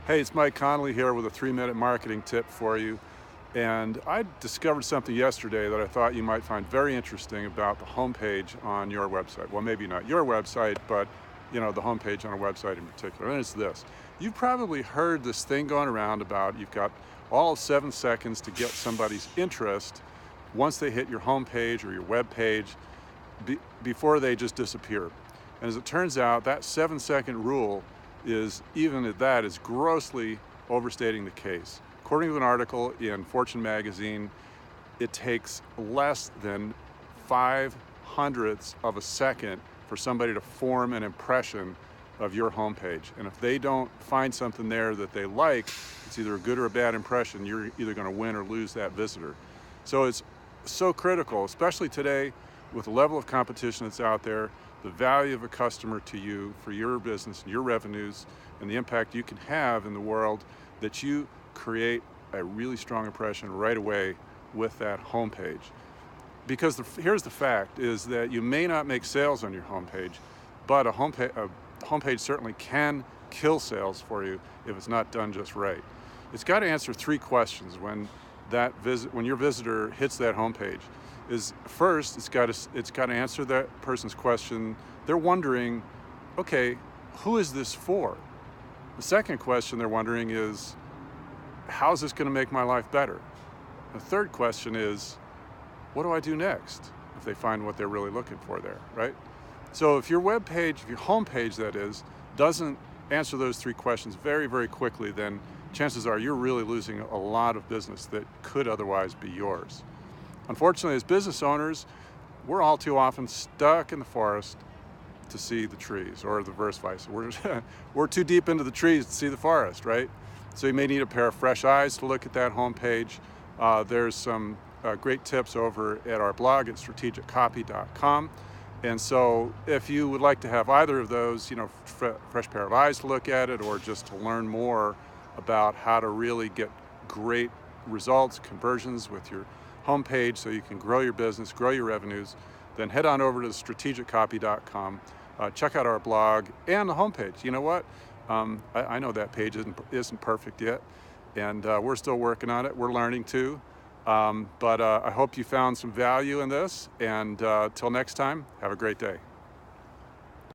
Hey, it's Mike Connolly here with a 3-minute marketing tip for you. And I discovered something yesterday that I thought you might find very interesting about the homepage on your website. Well, maybe not your website, but the homepage on a website in particular. And it's this. You've probably heard this thing going around about you've got all of 7 seconds to get somebody's interest once they hit your homepage or your web page before they just disappear. And as it turns out, that 7-second rule is, even at that, is grossly overstating the case. According to an article in Fortune magazine, it takes less than 5/100ths of a second for somebody to form an impression of your homepage. And if they don't find something there that they like, it's either a good or a bad impression. You're either going to win or lose that visitor. So it's so critical, especially today with the level of competition that's out there, the value of a customer to you for your business and your revenues and the impact you can have in the world, that you create a really strong impression right away with that homepage. Because here's the fact, is that you may not make sales on your homepage, but a homepage certainly can kill sales for you if it's not done just right. It's got to answer 3 questions when your visitor hits that homepage. Is first, it's got to answer that person's question. They're wondering, okay, who is this for? The second question they're wondering is, how's this going to make my life better? The third question is, what do I do next if they find what they're really looking for there, right? So if your web page, if your homepage that is, doesn't answer those 3 questions very, very quickly, then chances are you're really losing a lot of business that could otherwise be yours. Unfortunately, as business owners, we're all too often stuck in the forest to see the trees, or the verse vice. We're too deep into the trees to see the forest, right? So you may need a pair of fresh eyes to look at that homepage. There's some great tips over at our blog at strategiccopy.com. And so if you would like to have either of those, fresh pair of eyes to look at it, or just to learn more about how to really get great results, conversions with your homepage so you can grow your business, grow your revenues, then head on over to strategiccopy.com. Check out our blog and the homepage. You know what? I know that page isn't perfect yet, and we're still working on it. We're learning too. But I hope you found some value in this, and till next time, have a great day.